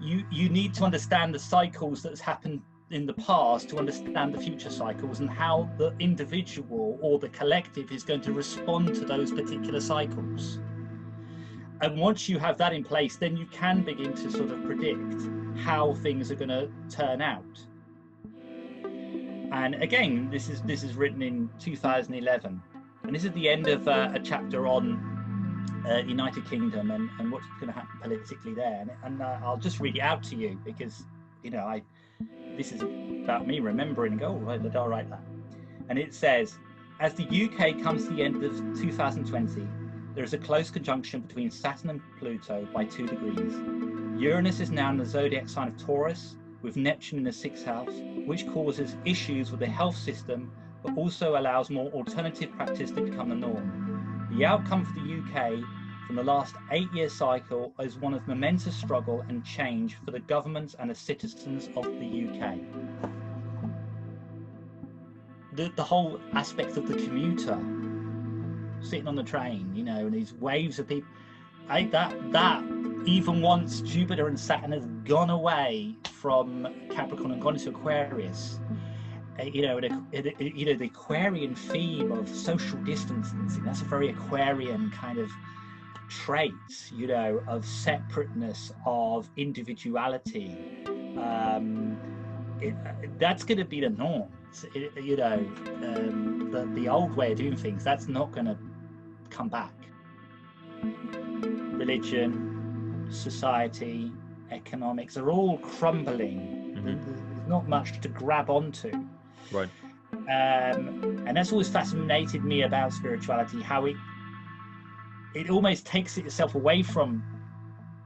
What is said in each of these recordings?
you need to understand the cycles that's happened in the past to understand the future cycles and how the individual or the collective is going to respond to those particular cycles. And once you have that in place, then you can begin to sort of predict how things are going to turn out. And again, this is written in 2011, and this is the end of a chapter on United Kingdom and what's going to happen politically there. And I'll just read it out to you because, you know, this is about me remembering and go, oh, right, I'll write that. And it says, as the UK comes to the end of 2020, there is a close conjunction between Saturn and Pluto by 2 degrees. Uranus is now in the zodiac sign of Taurus, with Neptune in the 6th house, which causes issues with the health system, but also allows more alternative practice to become the norm. The outcome for the UK from the last 8-year cycle is one of momentous struggle and change for the governments and the citizens of the UK. The whole aspect of the commuter sitting on the train, you know, and these waves of people, that even once Jupiter and Saturn has gone away from Capricorn and gone into Aquarius, you know, the Aquarian theme of social distancing, that's a very Aquarian kind of trait, you know, of separateness, of individuality. That's going to be the norm. You know, the old way of doing things, that's not going to come back. Religion, society, economics are all crumbling. Mm-hmm. There's not much to grab onto. Right. And that's always fascinated me about spirituality, how it almost takes itself away from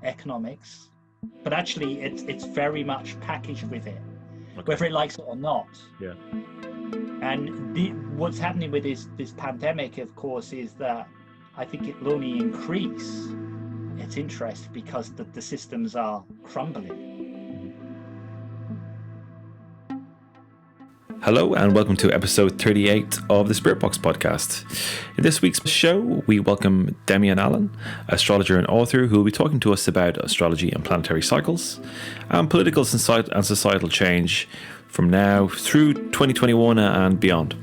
economics, but actually it's very much packaged with it, okay, whether it likes it or not. Yeah. And what's happening with this pandemic, of course, is that I think it will only increase its interest because the systems are crumbling. Hello and welcome to episode 38 of the Spirit Box podcast. In this week's show, we welcome Demian Allan, astrologer and author, who will be talking to us about astrology and planetary cycles and political and societal change from now through 2021 and beyond.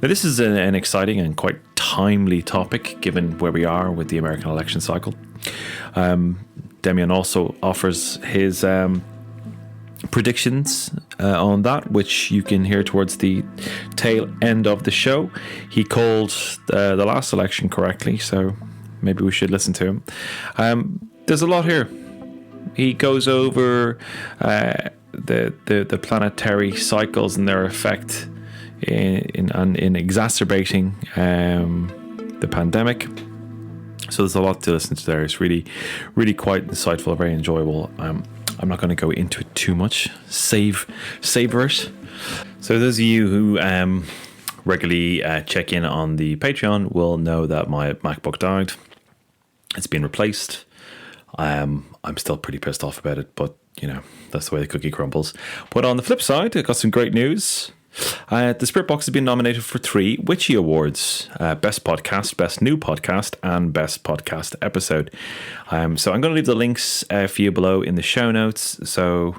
Now, this is an exciting and quite timely topic given where we are with the American election cycle. Demian also offers his predictions on that, which you can hear towards the tail end of the show. He called the last election correctly, so maybe we should listen to him. There's a lot here. He goes over the planetary cycles and their effect in exacerbating the pandemic. So there's a lot to listen to there. It's really, really quite insightful, very enjoyable. I'm not going to go into it too much. Savor it. So those of you who regularly check in on the Patreon will know that my MacBook died. It's been replaced. I'm still pretty pissed off about it, but you know, that's the way the cookie crumbles. But on the flip side, I got some great news. The Spirit Box has been nominated for 3 Witchy Awards: Best Podcast, Best New Podcast, and Best Podcast Episode. So I'm going to leave the links for you below in the show notes. So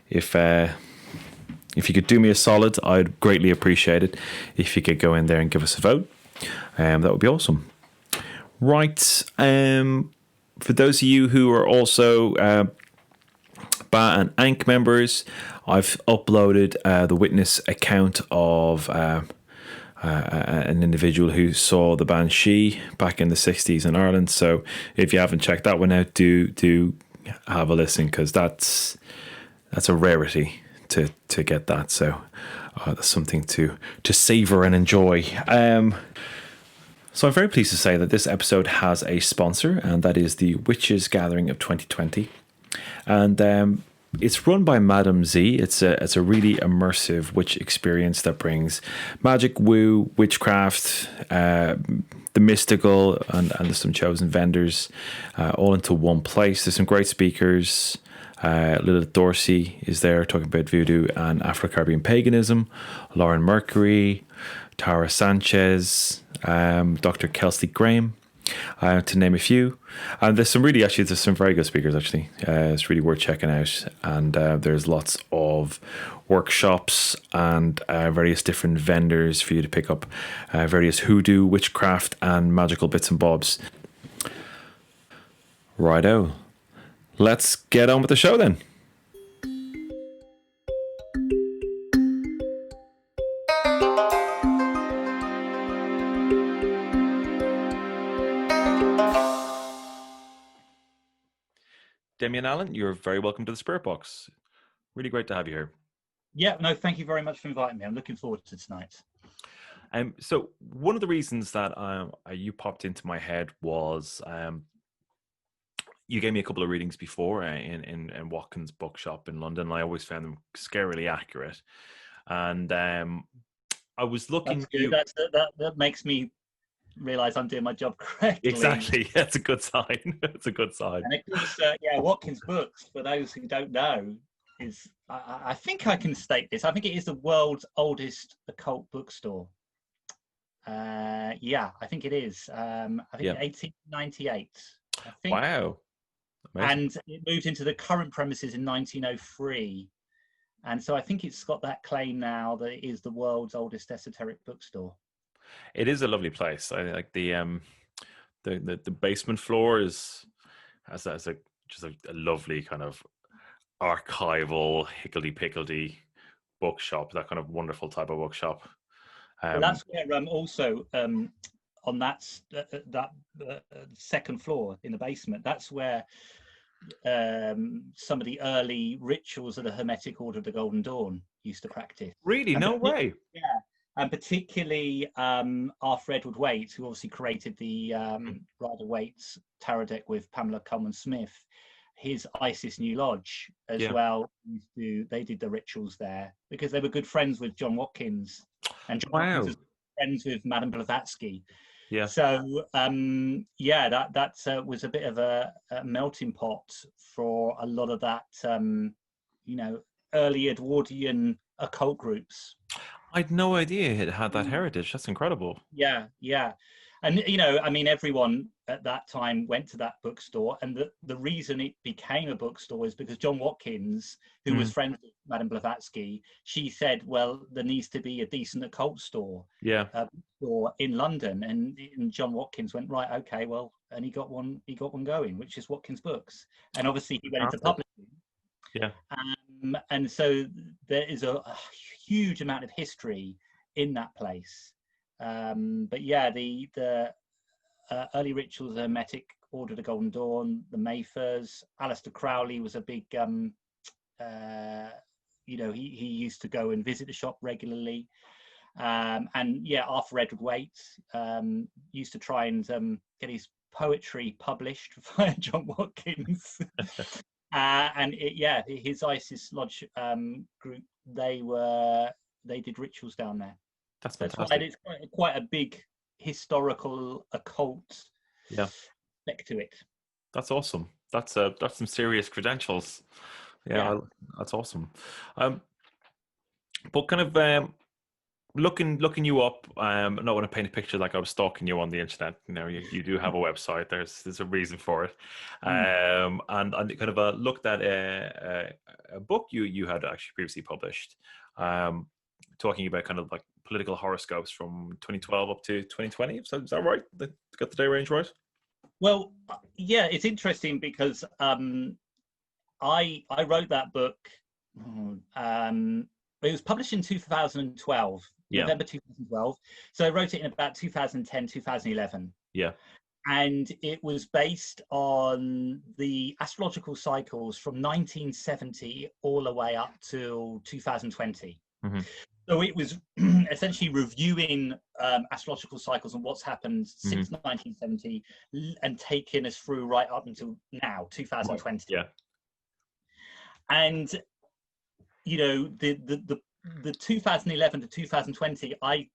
if you could do me a solid, I'd greatly appreciate it if you could go in there and give us a vote. That would be awesome. Right. For those of you who are also BA and ANC members, I've uploaded the witness account of an individual who saw the Banshee back in the 60s in Ireland. So if you haven't checked that one out, do have a listen, because that's a rarity to get that. So that's something to savor and enjoy. So I'm very pleased to say that this episode has a sponsor, and that is the Witches Gathering of 2020. And it's run by Madam Z. It's a really immersive witch experience that brings magic, woo, witchcraft, the mystical, and there's some chosen vendors all into one place. There's some great speakers. Lilith Dorsey is there talking about voodoo and Afro-Caribbean paganism. Lauren Mercury, Tara Sanchez, Dr. Kelsey Graham. to name a few. And there's some very good speakers actually. It's really worth checking out. And there's lots of workshops and various different vendors for you to pick up various hoodoo, witchcraft, and magical bits and bobs. Righto. Let's get on with the show then. Demian Allan, you're very welcome to the Spirit Box. Really great to have you here. Yeah, no, thank you very much for inviting me. I'm looking forward to tonight. So one of the reasons that you popped into my head was you gave me a couple of readings before in Watkins bookshop in London. I always found them scarily accurate, and I was looking. That makes me realize I'm doing my job correctly. Exactly, that's a good sign. That's a good sign. And of course, Watkins Books, for those who don't know, is I think I can state this. I think it is the world's oldest occult bookstore. I think it is. I think 1898. I think. Wow. Amazing. And it moved into the current premises in 1903. And so I think it's got that claim now that it is the world's oldest esoteric bookstore. It is a lovely place. I like the basement floor has a lovely kind of archival higgledy-pickledy bookshop, that kind of wonderful type of bookshop. Well, that's where also on that second floor in the basement, that's where some of the early rituals of the Hermetic Order of the Golden Dawn used to practice. Really? No way. Yeah, and particularly Arthur Edward Waite, who obviously created the Rider-Waite's tarot deck with Pamela Coleman-Smith. His Isis New Lodge as well. They did the rituals there because they were good friends with John Watkins, and John Watkins was friends with Madame Blavatsky. Yeah. So that was a bit of a melting pot for a lot of that, early Edwardian occult groups. I'd no idea it had that heritage. That's incredible. Yeah. And, everyone at that time went to that bookstore. And the reason it became a bookstore is because John Watkins, who was friends with Madame Blavatsky, she said, well, there needs to be a decent occult store in London. And John Watkins went, right, okay, well, and he got one going, which is Watkins Books. And obviously he went into publishing. Yeah. And so there is a huge amount of history in that place. The early rituals of the Hermetic Order of the Golden Dawn, the Mayfairs. Aleister Crowley was a big, he used to go and visit the shop regularly. Arthur Edward Waite used to try and get his poetry published via John Watkins. His Isis Lodge group, they did rituals down there. That's fantastic. It's quite a big historical occult aspect to it. That's awesome. That's some serious credentials. Yeah. That's awesome. But kind of looking you up, I don't want to paint a picture like I was stalking you on the internet. You do have a website. There's a reason for it. And I kind of looked at a book you had actually previously published, talking about kind of like political horoscopes from 2012 up to 2020. So is that right? Got the day range right? Well, it's interesting because I wrote that book. It was published in 2012, November 2012. So I wrote it in about 2010, 2011. Yeah. And it was based on the astrological cycles from 1970 all the way up to 2020. Mm-hmm. So it was essentially reviewing astrological cycles and what's happened since 1970 and taking us through right up until now, 2020. Yeah. And, the 2011 to 2020, I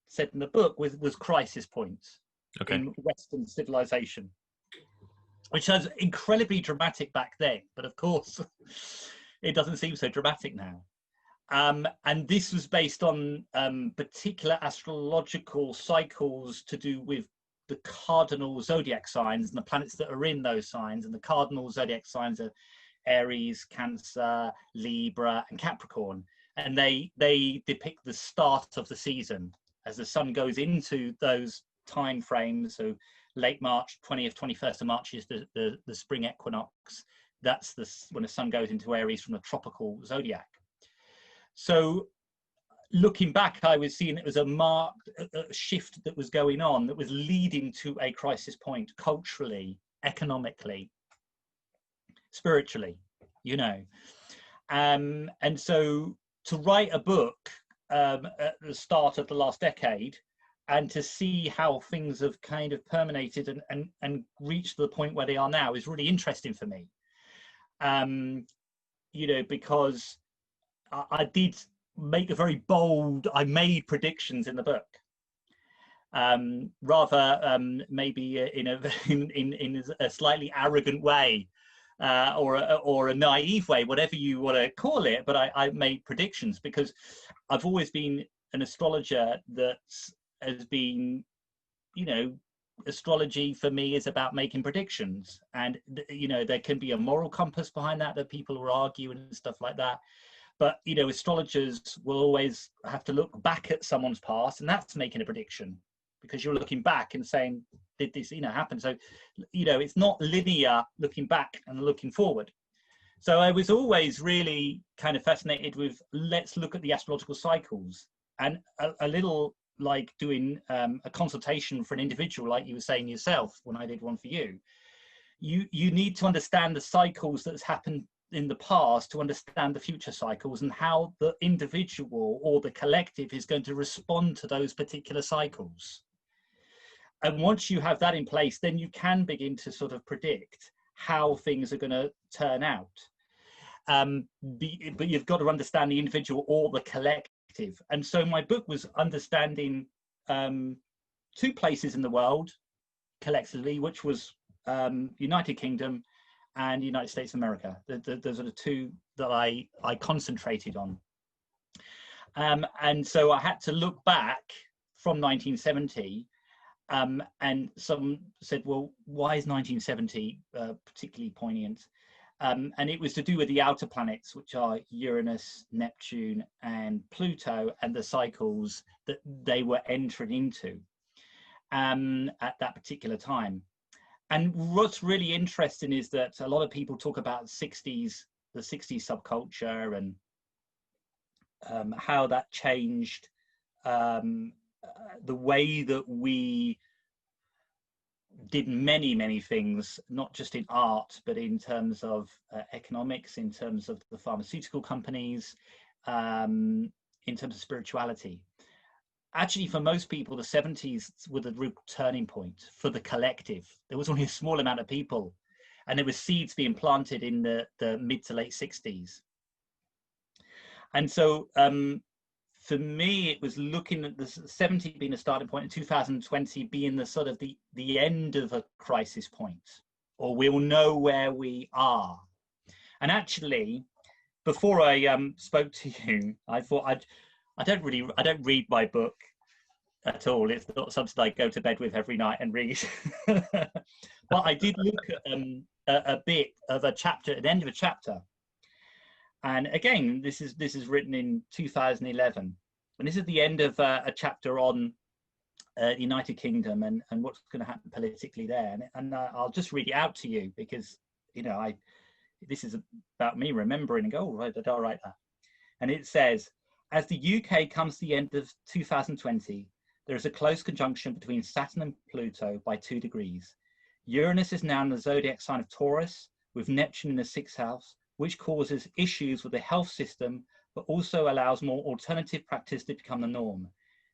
said in the book, was crisis points in Western civilization, which was incredibly dramatic back then. But of course, it doesn't seem so dramatic now. And this was based on particular astrological cycles to do with the cardinal zodiac signs and the planets that are in those signs. And the cardinal zodiac signs are Aries, Cancer, Libra, and Capricorn. And they depict the start of the season as the sun goes into those time frames. So late March, 20th, 21st of March is the spring equinox. That's when the sun goes into Aries from the tropical zodiac. So looking back, I was seeing it was a marked shift that was going on, that was leading to a crisis point culturally, economically, spiritually, you know. And so to write a book at the start of the last decade, and to see how things have kind of permeated and reached the point where they are now is really interesting for me. You know, because I did make a very bold, I made predictions in the book, rather maybe in a slightly arrogant way, or a naive way, whatever you want to call it. But I made predictions because I've always been an astrologer that has been, you know, astrology for me is about making predictions, and you know, there can be a moral compass behind that people will argue and stuff like that. But you know, astrologers will always have to look back at someone's past, and that's making a prediction, because you're looking back and saying, did this, you know, happen? So, you know, it's not linear looking back and looking forward. So I was always really kind of fascinated with, let's look at the astrological cycles, and a little like doing a consultation for an individual, like you were saying yourself when I did one for you. You need to understand the cycles that's happened in the past to understand the future cycles, and how the individual or the collective is going to respond to those particular cycles. And once you have that in place, then you can begin to sort of predict how things are going to turn out. But you've got to understand the individual or the collective. And so my book was understanding two places in the world collectively, which was United Kingdom and United States of America. Those are the two that I concentrated on. And so I had to look back from 1970, and some said, well, why is 1970 particularly poignant? And it was to do with the outer planets, which are Uranus, Neptune, and Pluto, and the cycles that they were entering into at that particular time. And what's really interesting is that a lot of people talk about the 60s subculture, and how that changed the way that we did many things, not just in art, but in terms of economics, in terms of the pharmaceutical companies, in terms of spirituality. Actually, for most people, the 70s were the real turning point for the collective. There was only a small amount of people, and there were seeds being planted in the mid to late 60s. And so for me, it was looking at the 70 being a starting point, and 2020 being the sort of the end of a crisis point, or we'll know where we are. And actually, before I spoke to you, I thought I don't read my book at all. It's not something I go to bed with every night and read. But I did look at a bit of a chapter, at the end of a chapter. And again, this is written in 2011, and this is the end of a chapter on the United Kingdom and what's going to happen politically there. And I'll just read it out to you, because you know, this is about me remembering and go, oh, right, I'll write that. And it says, as the UK comes to the end of 2020, there is a close conjunction between Saturn and Pluto by 2 degrees. Uranus is now in the zodiac sign of Taurus, with Neptune in the 6th house, which causes issues with the health system, but also allows more alternative practice to become the norm.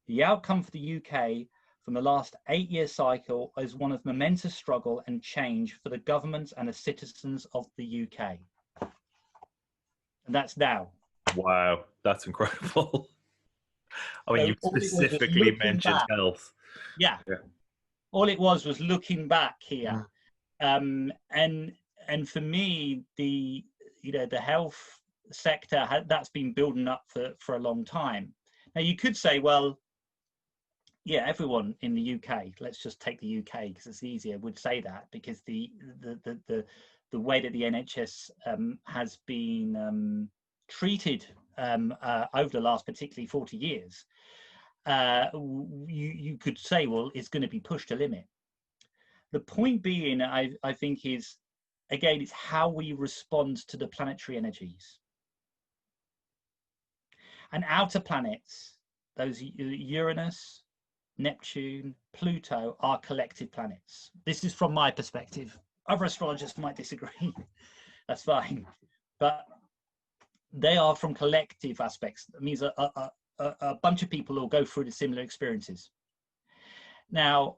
The outcome for the UK from the last 8-year cycle is one of momentous struggle and change for the government and the citizens of the UK. And that's now. Wow, that's incredible. I mean, So you specifically mentioned health. Yeah. All it was looking back here. And for me, the health sector, that's been building up for a long time. Now you could say, well, yeah, everyone in the UK, let's just take the UK because it's easier, would say that, because the way that the NHS has been treated over the last particularly 40 years, you could say, well, it's going to be pushed to limit. The point being, I think, is, again, it's how we respond to the planetary energies. And outer planets, those Uranus, Neptune, Pluto, are collective planets. This is from my perspective. Other astrologers might disagree. That's fine. But they are from collective aspects. That means a bunch of people will go through the similar experiences. Now,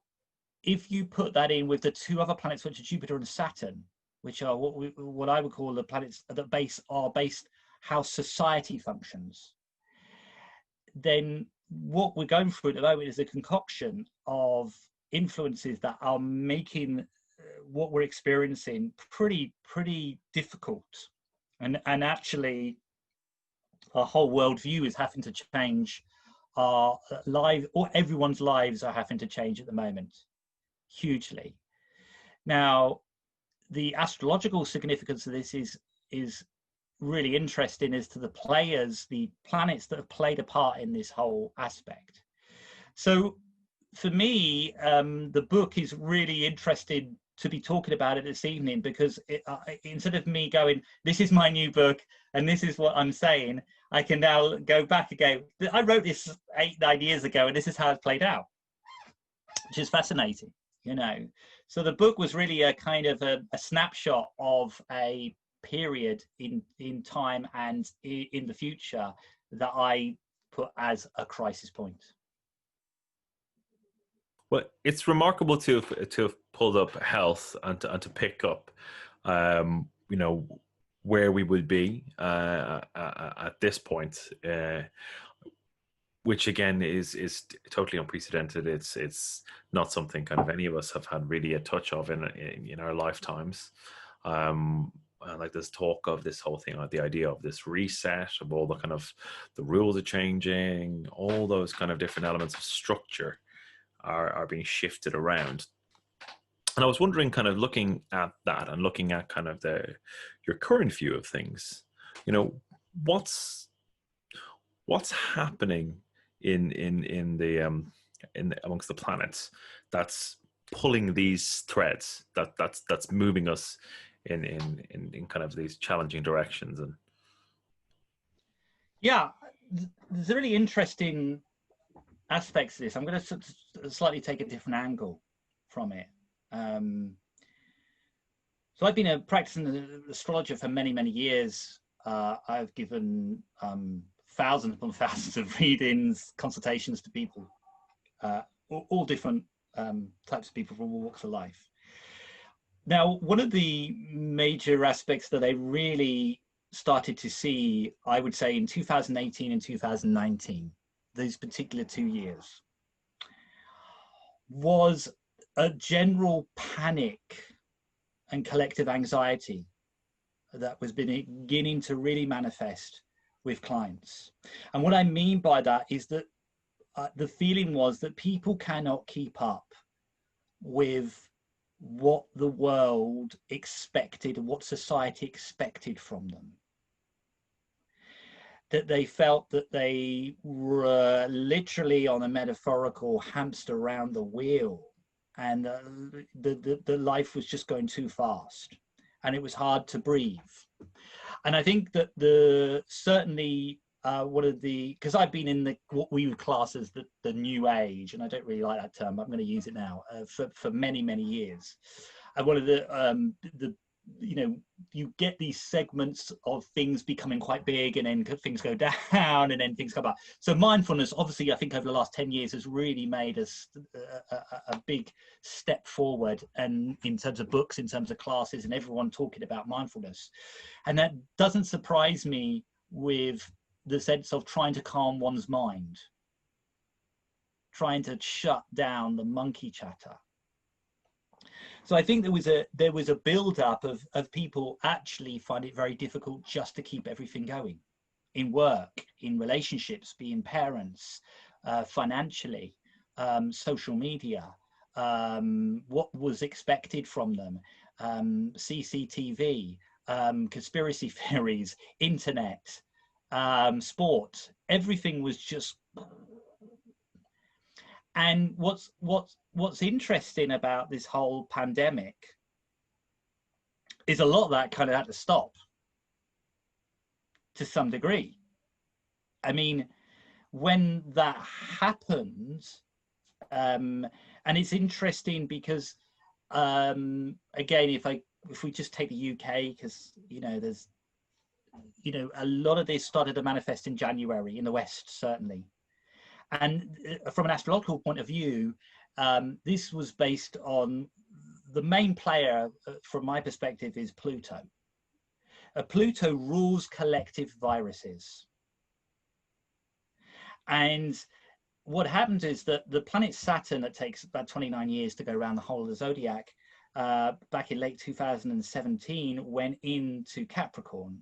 if you put that in with the two other planets, which are Jupiter and Saturn, which are what I would call the planets that are based how society functions, then what we're going through at the moment is a concoction of influences that are making what we're experiencing pretty difficult, and actually our whole worldview is having to change. Our life, or everyone's lives, are having to change at the moment, hugely. Now, the astrological significance of this is really interesting as to the players, the planets that have played a part in this whole aspect. So for me, the book is really interesting to be talking about it this evening, because instead of me going, this is my new book and this is what I'm saying, I can now go back again. I wrote this 8-9 years ago and this is how it's played out, which is fascinating, you know. So the book was really a kind of a snapshot of a period in time and in the future that I put as a crisis point. Well, it's remarkable to have pulled up health and to pick up, you know, where we would be at this point, which again is totally unprecedented. It's not something kind of any of us have had really a touch of in our lifetimes. Like this talk of this whole thing, like the idea of this reset, of all the kind of the rules are changing, all those kind of different elements of structure are being shifted around. And I was wondering, kind of looking at that and looking at kind of your current view of things, you know, what's happening in amongst the planets that's pulling these threads, that's moving us in kind of these challenging directions. And yeah, there's a really interesting aspects of this. I'm going to slightly take a different angle from it. So I've been a practicing astrologer for many years. I've given thousands upon thousands of readings, consultations to people, all different types of people from all walks of life. Now, one of the major aspects that I really started to see, I would say in 2018 and 2019, those particular 2 years, was a general panic and collective anxiety that was beginning to really manifest with clients. And what I mean by that is that the feeling was that people cannot keep up with what the world expected and what society expected from them. That they felt that they were literally on a metaphorical hamster around the wheel, and the life was just going too fast, and it was hard to breathe. And I think that certainly one of the, because I've been in what we would class as the new age, and I don't really like that term, but I'm going to use it now, for many years. And one of the you know, you get these segments of things becoming quite big, and then things go down, and then things come up. So mindfulness, obviously, I think over the last 10 years has really made us a big step forward, and in terms of books, in terms of classes, and everyone talking about mindfulness. And that doesn't surprise me, with the sense of trying to calm one's mind, trying to shut down the monkey chatter. So I think there was a build-up of people actually find it very difficult just to keep everything going, in work, in relationships, being parents, financially, social media, what was expected from them, CCTV, conspiracy theories, internet, sport, everything was just. And what's interesting about this whole pandemic is a lot of that kind of had to stop to some degree. I mean, when that happens, and it's interesting because, again, if we just take the UK, because there's a lot of this started to manifest in January in the West, certainly. And from an astrological point of view, this was based on the main player, from my perspective, is Pluto. Pluto rules collective viruses. And what happens is that the planet Saturn, that takes about 29 years to go around the whole of the zodiac, back in late 2017, went into Capricorn,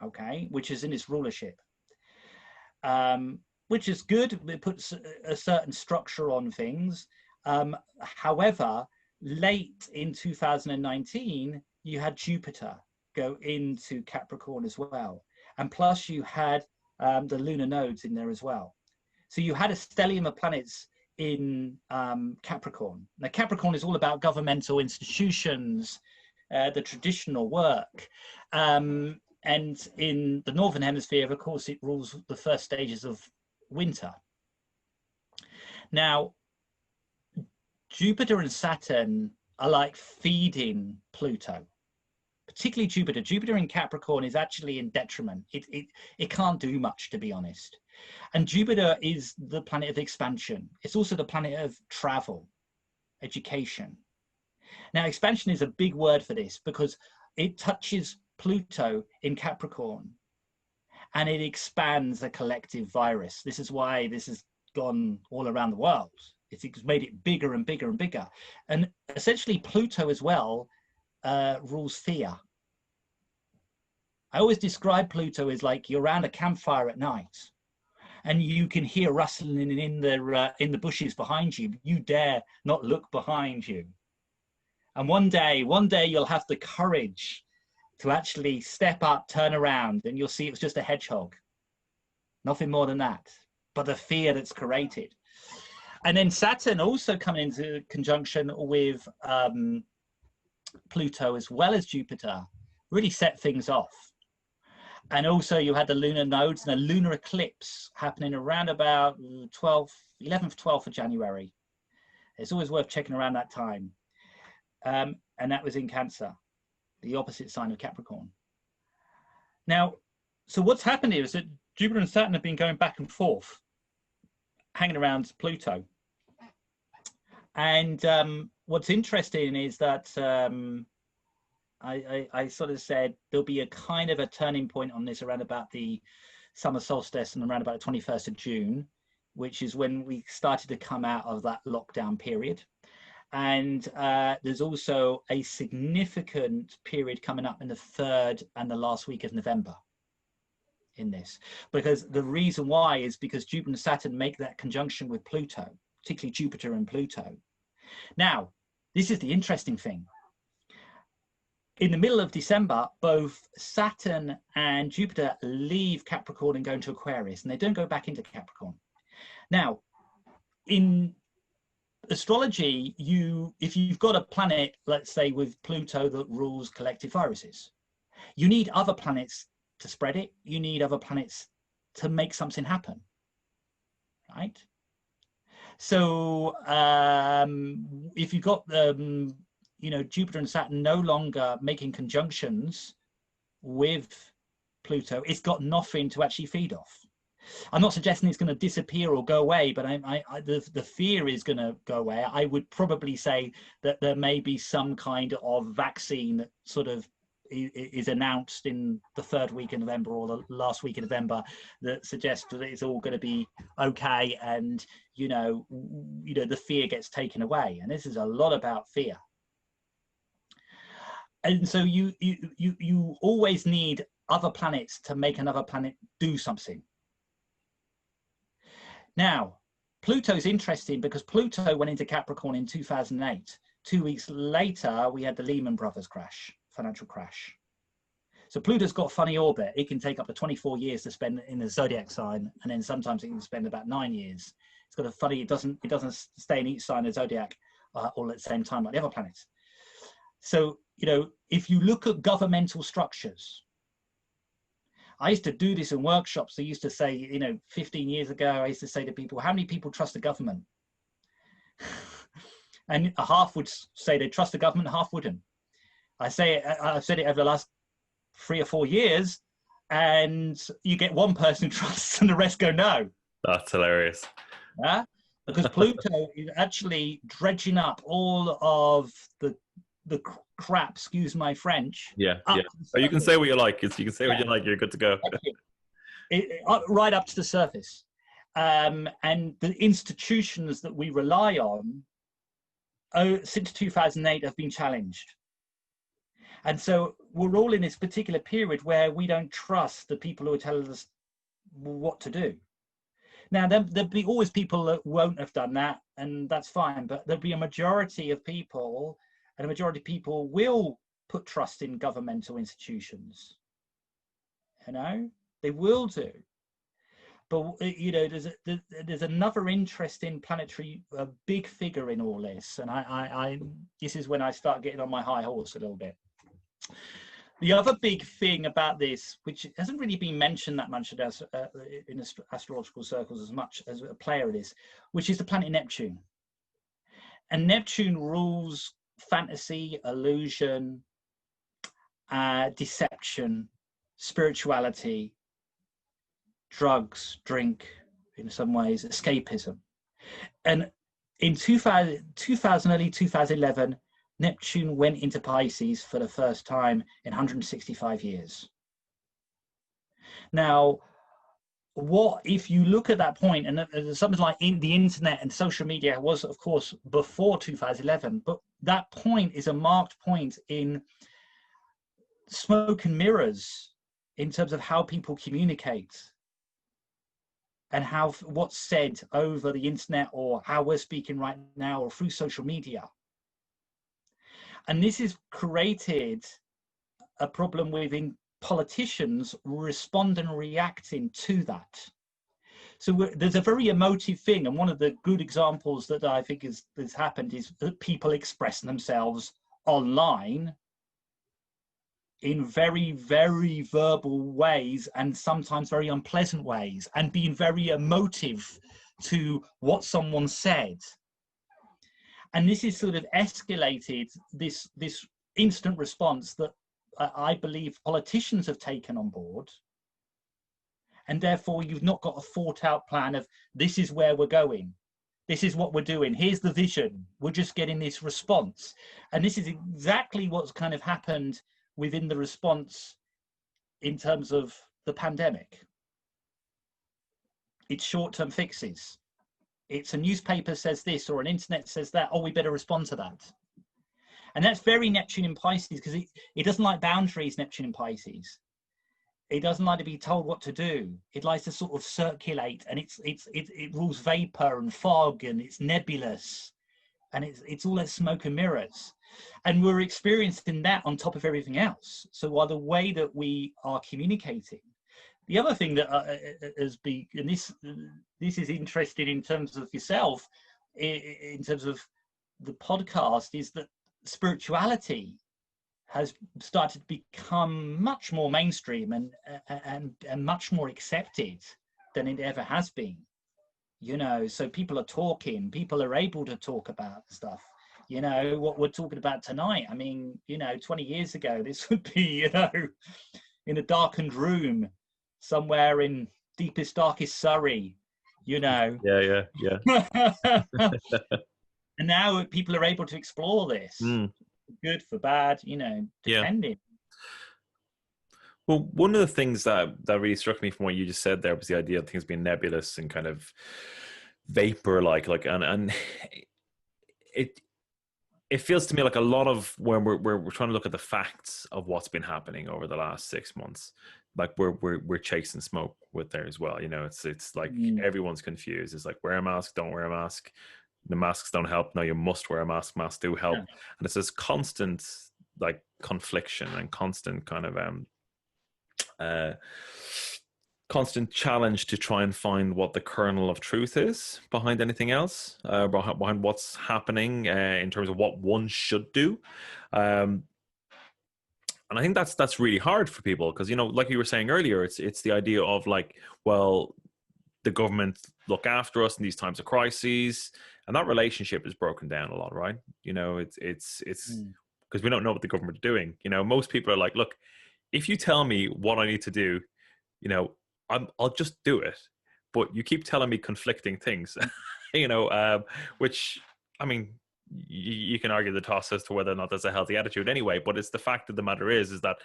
okay, which is in its rulership. Which is good. It puts a certain structure on things. However, late in 2019, you had Jupiter go into Capricorn as well. And plus you had the lunar nodes in there as well. So you had a stellium of planets in Capricorn. Now, Capricorn is all about governmental institutions, the traditional work. And in the Northern Hemisphere, of course, it rules the first stages of winter. Now, Jupiter and Saturn are like feeding Pluto, particularly Jupiter. Jupiter in Capricorn is actually in detriment. It can't do much, to be honest. And Jupiter is the planet of expansion. It's also the planet of travel, education. Now, expansion is a big word for this because it touches Pluto in Capricorn, and it expands a collective virus. This is why this has gone all around the world. It's made it bigger and bigger and bigger. And essentially Pluto as well rules fear. I always describe Pluto as like you're around a campfire at night and you can hear rustling in the bushes behind you. You dare not look behind you. And one day you'll have the courage to actually step up, turn around, and you'll see it was just a hedgehog. Nothing more than that, but the fear that's created. And then Saturn also coming into conjunction with Pluto as well as Jupiter really set things off. And also you had the lunar nodes and a lunar eclipse happening around about 11th, 12th of January. It's always worth checking around that time. And that was in Cancer, the opposite sign of Capricorn. Now, so what's happened here is that Jupiter and Saturn have been going back and forth, hanging around Pluto. And what's interesting is that I sort of said there'll be a kind of a turning point on this around about the summer solstice and around about the 21st of June, which is when we started to come out of that lockdown period. And there's also a significant period coming up in the 3rd and the last week of November in this, because the reason why is because Jupiter and Saturn make that conjunction with Pluto, particularly Jupiter and Pluto. Now, this is the interesting thing. In the middle of December, both Saturn and Jupiter leave Capricorn and go into Aquarius, and they don't go back into Capricorn. Now, in astrology, if you've got a planet, let's say with Pluto that rules collective viruses, you need other planets to spread it. You need other planets to make something happen, right? So if you've got Jupiter and Saturn no longer making conjunctions with Pluto, it's got nothing to actually feed off. I'm not suggesting it's going to disappear or go away, but the fear is going to go away. I would probably say that there may be some kind of vaccine that sort of is announced in the 3rd week of November or the last week of November that suggests that it's all going to be okay, and the fear gets taken away. And this is a lot about fear. And so you always need other planets to make another planet do something. Now, Pluto's interesting because Pluto went into Capricorn in 2008. 2 weeks later, we had the Lehman Brothers crash, financial crash. So Pluto's got a funny orbit. It can take up to 24 years to spend in the zodiac sign, and then sometimes it can spend about 9 years. It's got a funny, it doesn't stay in each sign of the zodiac all at the same time like the other planets. So, you know, if you look at governmental structures, I used to do this in workshops. I used to say, you know, 15 years ago, I used to say to people, how many people trust the government? And a half would say they trust the government, half wouldn't. I've said it over the last 3 or 4 years, and you get one person who trusts and the rest go no. That's hilarious. Yeah? Because Pluto is actually dredging up all of the crap, excuse my French. Yeah, yeah. But you can say what you like. You can say what you like. You're good to go. Right up to the surface. And the institutions that we rely on since 2008 have been challenged. And so we're all in this particular period where we don't trust the people who are telling us what to do. Now, there'll be always people that won't have done that, and that's fine. But there'll be a majority of people, and a majority of people will put trust in governmental institutions. You know, they will do. But, you know, there's another interesting planetary big figure in all this. And this is when I start getting on my high horse a little bit. The other big thing about this, which hasn't really been mentioned that much in astrological circles as much as a player it is, which is the planet Neptune. And Neptune rules fantasy, illusion, deception, spirituality, drugs, drink, in some ways, escapism. And in 2000, early 2011, Neptune went into Pisces for the first time in 165 years. Now, what if you look at that point, and something like the internet and social media was, of course, before 2011, but that point is a marked point in smoke and mirrors in terms of how people communicate and what's said over the internet or how we're speaking right now or through social media. And this has created a problem within politicians respond and reacting to that. So there's a very emotive thing. And one of the good examples that I think has happened is that people expressing themselves online in very, very verbal ways and sometimes very unpleasant ways and being very emotive to what someone said. And this is sort of escalated this instant response that I believe politicians have taken on board. And therefore, you've not got a thought out plan of this is where we're going. This is what we're doing. Here's the vision. We're just getting this response. And this is exactly what's kind of happened within the response in terms of the pandemic. It's short-term fixes. It's a newspaper says this or an internet says that. Oh, we better respond to that. And that's very Neptune in Pisces because it doesn't like boundaries, Neptune in Pisces. It doesn't like to be told what to do. It likes to sort of circulate, and it rules vapor and fog, and it's nebulous, and it's all that smoke and mirrors. And we're experiencing that on top of everything else. So while the way that we are communicating, the other thing that has been, and this is interesting in terms of yourself, in terms of the podcast, is that spirituality has started to become much more mainstream and much more accepted than it ever has been. You know, so people are talking, people are able to talk about stuff. You know, what we're talking about tonight, I mean, you know, 20 years ago, this would be, you know, in a darkened room somewhere in deepest, darkest Surrey, you know. Yeah. And now people are able to explore this, for good, for bad, you know, depending. Yeah. Well, one of the things that really struck me from what you just said there was the idea of things being nebulous and kind of vapor-like, and it feels to me like a lot of when we're trying to look at the facts of what's been happening over the last 6 months, like we're chasing smoke with there as well. You know, it's like everyone's confused. It's like, wear a mask, don't wear a mask. The masks don't help. No, you must wear a mask. Masks do help. Yeah. And it's this constant like confliction and constant kind of uh constant challenge to try and find what the kernel of truth is behind anything else, behind what's happening in terms of what one should do. Um, and I think that's really hard for people because, you know, like you were saying earlier, it's the idea of like, well, the government look after us in these times of crises, and that relationship is broken down a lot, right? You know, it's because we don't know what the government are doing. You know, most people are like, look, if you tell me what I need to do, you know, I'll just do it. But you keep telling me conflicting things, you know, which, I mean, you can argue the toss as to whether or not that's a healthy attitude anyway, but it's the fact of the matter is that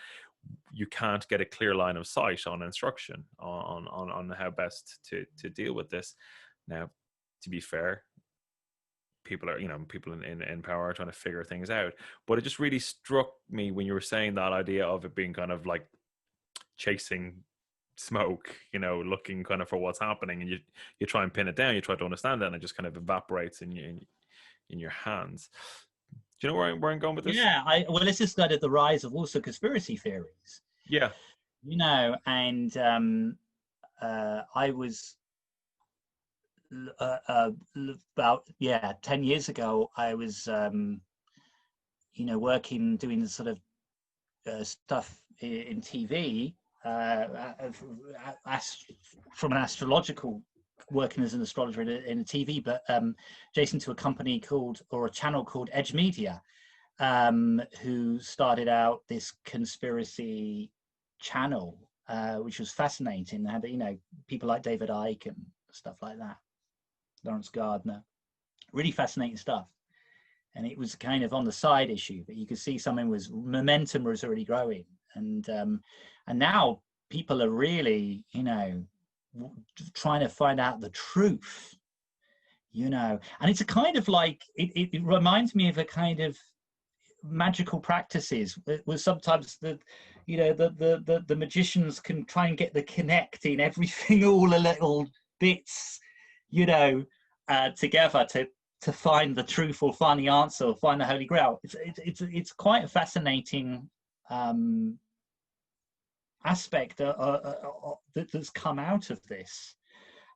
you can't get a clear line of sight on instruction on how best to deal with this. Now, to be fair, people are, you know, people in power are trying to figure things out. But it just really struck me when you were saying that idea of it being kind of like chasing smoke, you know, looking kind of for what's happening, and you try and pin it down, you try to understand it, and it just kind of evaporates in your hands. Do you know where I'm going with this? Yeah, well, this is kind of the rise of also conspiracy theories. Yeah. You know, and I was about 10 years ago. I was you know, working doing sort of stuff in TV. From an astrological, working as an astrologer in a TV, but adjacent to a company called, or a channel called Edge Media, who started out this conspiracy channel, which was fascinating. They had, you know, people like David Icke and stuff like that, Lawrence Gardner, really fascinating stuff. And it was kind of on the side issue, but you could see momentum was already growing. And now people are really, you know, trying to find out the truth, you know, and it's a kind of like, it reminds me of a kind of magical practices where sometimes you know, the magicians can try and get the connecting everything, all the little bits, you know, together to find the truth or find the answer or find the Holy Grail. It's quite a fascinating aspect that's come out of this.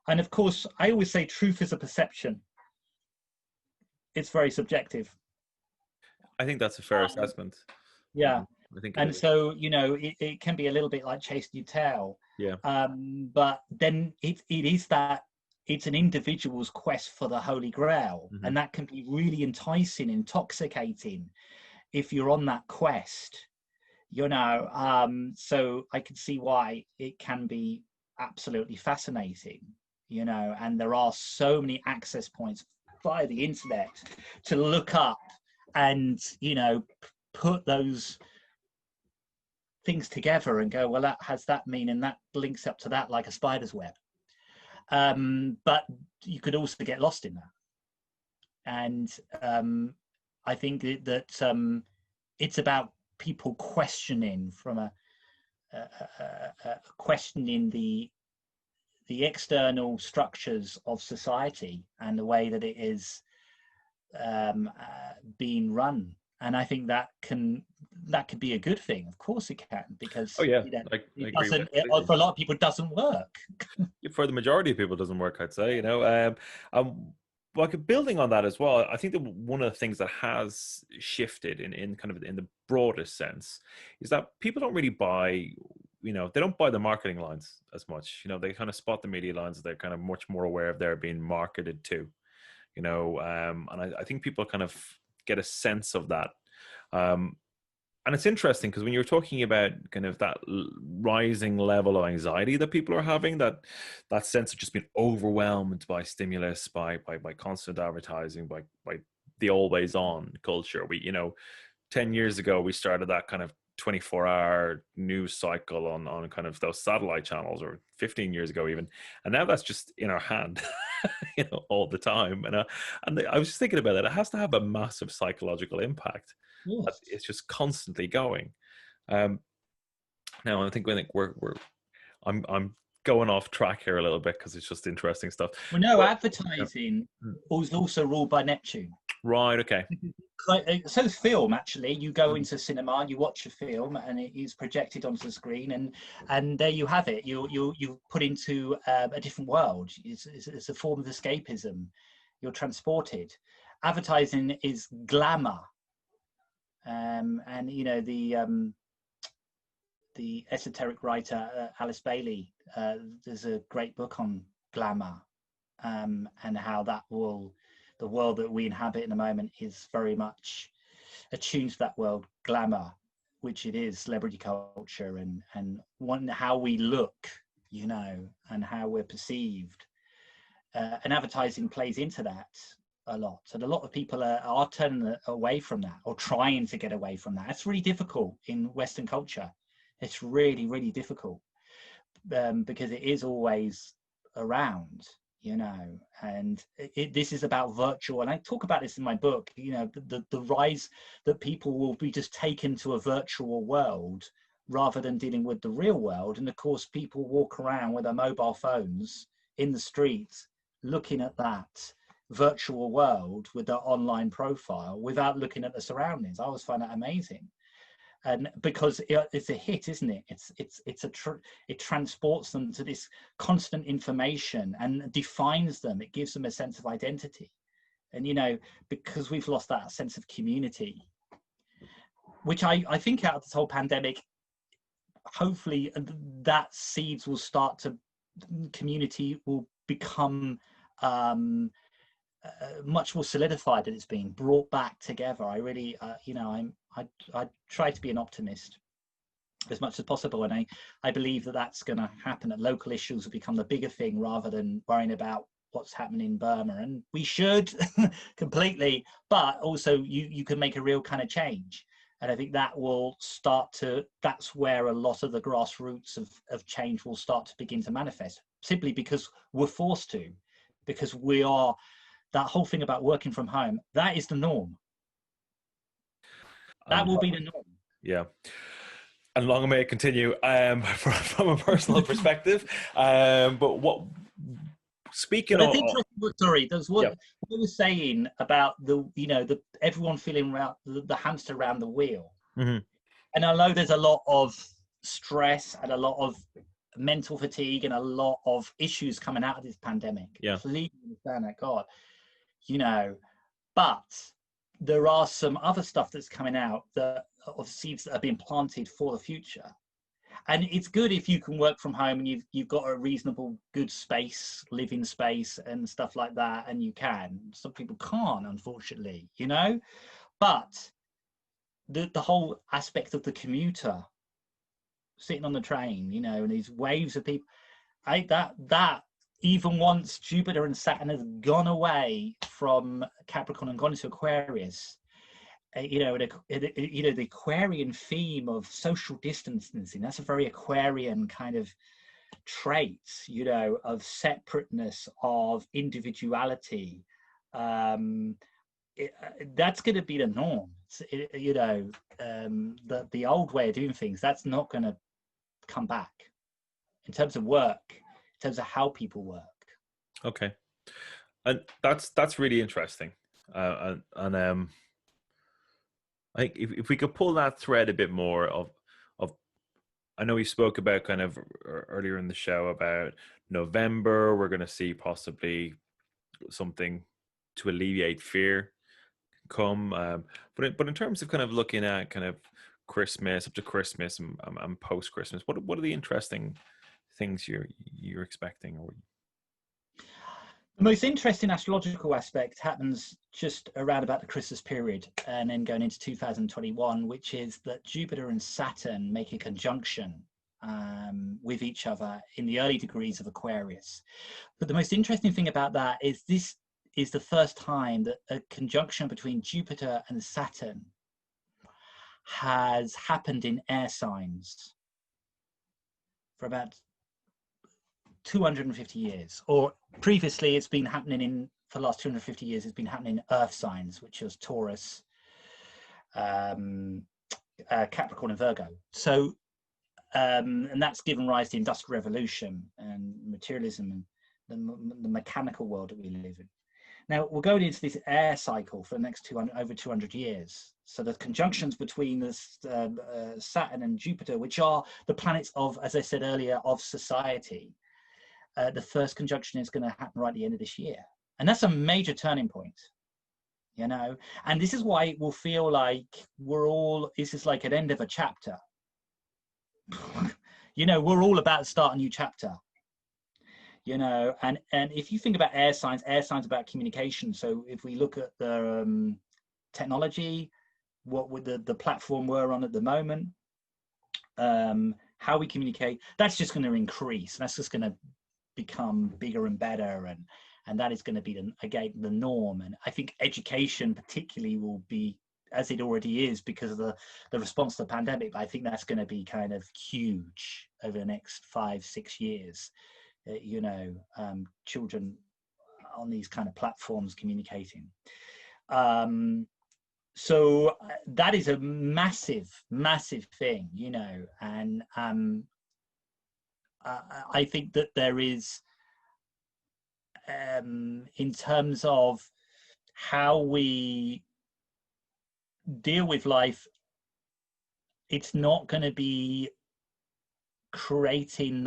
And of course, I always say truth is a perception. It's very subjective. I think that's a fair assessment. Yeah. I think and so, you know, it can be a little bit like chase you tell. Yeah. But then it is that it's an individual's quest for the Holy Grail. Mm-hmm. And that can be really enticing, intoxicating if you're on that quest. You know, so I can see why it can be absolutely fascinating, you know, and there are so many access points via the internet to look up and, you know, put those things together and go, well, that has that meaning, that links up to that like a spider's web. But you could also get lost in that. And I think that it's about people questioning from questioning the external structures of society and the way that it is being run. And I think that could be a good thing. Of course it can, because you know, for a lot of people it doesn't work. For the majority of people it doesn't work, I'd say, you know. Like building on that as well, I think that one of the things that has shifted in kind of in the broadest sense is that people don't really buy, you know, they don't buy the marketing lines as much. You know, they kind of spot the media lines. They're kind of much more aware of they're being marketed to, you know, and I think people kind of get a sense of that. And it's interesting because when you're talking about kind of that rising level of anxiety that people are having, that sense of just being overwhelmed by stimulus, by constant advertising, by the always on culture. We, you know, 10 years ago, we started that kind of 24-hour news cycle on kind of those satellite channels, or 15 years ago even, and now that's just in our hand, all the time. And I was just thinking about that. It has to have a massive psychological impact. Yes. It's just constantly going. Now I think I'm going off track here a little bit because it's just interesting stuff. Well, no, But, advertising was also ruled by Neptune. right. Okay. So is film. Actually, you go into cinema, you watch a film, and it is projected onto the screen, and there you have it. You put into a different world. It's a form of escapism. You're transported. Advertising is glamour, and the esoteric writer Alice Bailey. There's a great book on glamour, and how the world that we inhabit in the moment is very much attuned to that world glamour, which it is, celebrity culture, and how we look, and how we're perceived. And advertising plays into that a lot. And a lot of people are turning away from that, or trying to get away from that. It's really difficult in Western culture. It's really, really difficult, because it is always around, and this is about virtual. And I talk about this in my book, the rise that people will be just taken to a virtual world rather than dealing with the real world. And of course, people walk around with their mobile phones in the streets, looking at that virtual world with their online profile without looking at the surroundings. I always find that amazing. And because it's a hit, isn't it? It transports them to this constant information and defines them. It gives them a sense of identity, and because we've lost that sense of community, which I think out of this whole pandemic, hopefully that seeds will start to, community will become much more solidified, that it's being brought back together. I really, I try to be an optimist as much as possible, and I believe that that's going to happen. That local issues will become the bigger thing rather than worrying about what's happening in Burma. And we should completely, but also you can make a real kind of change. And I think that will start to. That's where a lot of the grassroots of change will start to begin to manifest. Simply because we're forced to, because we are. That whole thing about working from home, that is the norm. That will be the norm. Yeah. And long may it continue, from a personal perspective. But speaking of, sorry, there's what I was saying about the everyone feeling around the hamster around the wheel. Mm-hmm. And I know there's a lot of stress and a lot of mental fatigue and a lot of issues coming out of this pandemic. Yeah. Completely understand that, God. But there are some other stuff that's coming out of seeds that are being planted for the future. And it's good if you can work from home and you've got a reasonable, good space, living space and stuff like that, and you can. Some people can't, unfortunately, But the whole aspect of the commuter sitting on the train, and these waves of people, that even once Jupiter and Saturn has gone away from Capricorn and gone into Aquarius, the Aquarian theme of social distancing, that's a very Aquarian kind of trait, of separateness, of individuality. That's going to be the norm. The old way of doing things, that's not going to come back in terms of work, in terms of how people work. Okay, and that's really interesting. I think if we could pull that thread a bit more of I know we spoke about kind of earlier in the show about November, we're going to see possibly something to alleviate fear come, but in terms of kind of looking at kind of Christmas, up to Christmas and post Christmas, what are the interesting things you're expecting? Or the most interesting astrological aspect happens just around about the Christmas period, and then going into 2021, which is that Jupiter and Saturn make a conjunction with each other in the early degrees of Aquarius. But the most interesting thing about that is this is the first time that a conjunction between Jupiter and Saturn has happened in air signs for about 250 years, or previously it's been happening for the last 250 years, it's been happening in earth signs, which was Taurus, Capricorn and Virgo. So, and that's given rise to the Industrial Revolution and materialism and the mechanical world that we live in. Now, we're going into this air cycle for the next over 200 years. So the conjunctions between this, Saturn and Jupiter, which are the planets of, as I said earlier, of society, the first conjunction is going to happen right at the end of this year. And that's a major turning point, you know? And this is why it will feel like this is like an end of a chapter. You know, we're all about to start a new chapter. You know, and if you think about air signs about communication. So if we look at the technology, what would the platform we're on at the moment, how we communicate, that's just going to increase. That's just going to become bigger and better, and that is going to be the norm. And I think education particularly will be, as it already is, because of the response to the pandemic. But I think that's going to be kind of huge over the next 5-6 years. You know, children on these kind of platforms communicating. So that is a massive thing, you know, and I think that there is, in terms of how we deal with life, it's not going to be creating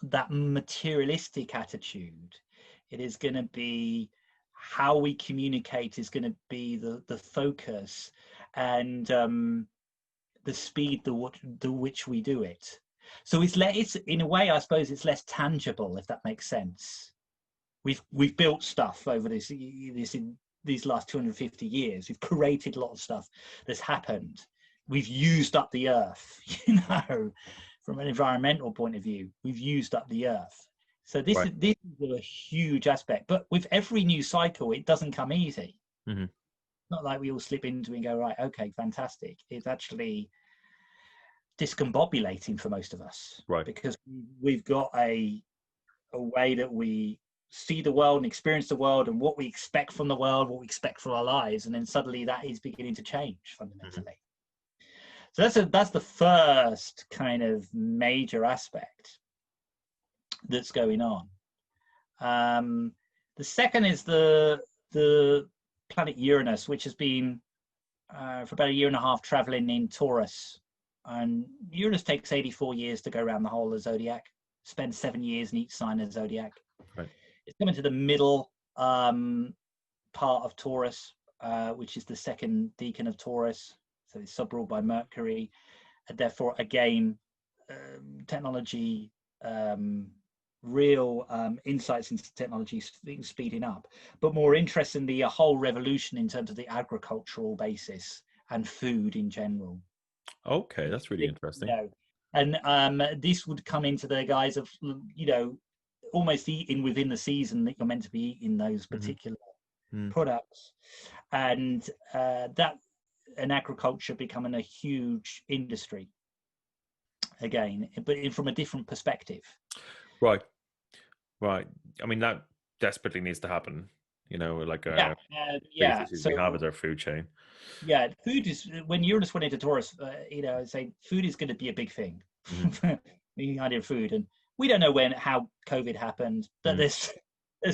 that materialistic attitude. It is going to be how we communicate is going to be the focus, and the speed the which we do it. So it's in a way, I suppose, it's less tangible, if that makes sense. We've built stuff over these last 250 years. We've created a lot of stuff that's happened. We've used up the earth, you know. From an environmental point of view, we've used up the earth. So this is a huge aspect. But with every new cycle, it doesn't come easy. Mm-hmm. Not like we all slip into it and go, right, okay, fantastic. It's actually discombobulating for most of us, right? Because we've got a way that we see the world and experience the world, and what we expect from the world, what we expect for our lives, and then suddenly that is beginning to change fundamentally. Mm-hmm. So that's the first kind of major aspect that's going on. The second is the planet Uranus, which has been for about 1.5 years traveling in Taurus. And Uranus takes 84 years to go around the whole of the zodiac, spends 7 years in each sign of the zodiac. Right. It's coming to the middle part of Taurus, which is the second decan of Taurus. So it's sub-ruled by Mercury, and therefore, again, technology, real insights into technology speeding up. But more interestingly, a whole revolution in terms of the agricultural basis and food in general. Okay, that's really interesting. You know, and this would come into the guise of, you know, almost eating within the season that you're meant to be eating those particular products, and that. And agriculture becoming a huge industry again, but from a different perspective. Right. I mean, that desperately needs to happen. You know, like So we have as our food chain. Yeah, food is, when Uranus went into Taurus, you know, say food is going to be a big thing. The idea of food, and we don't know how COVID happened, but there's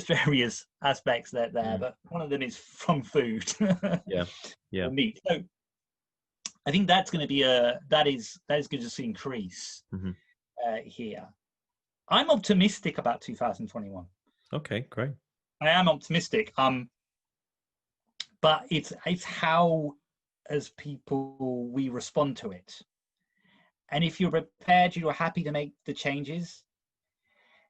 various aspects there, but one of them is from food. Yeah. Meat. So I think that's going to be that is going to just increase here. I'm optimistic about 2021. Okay, great. I am optimistic. But it's how, as people, we respond to it. And if you're prepared, you're happy to make the changes,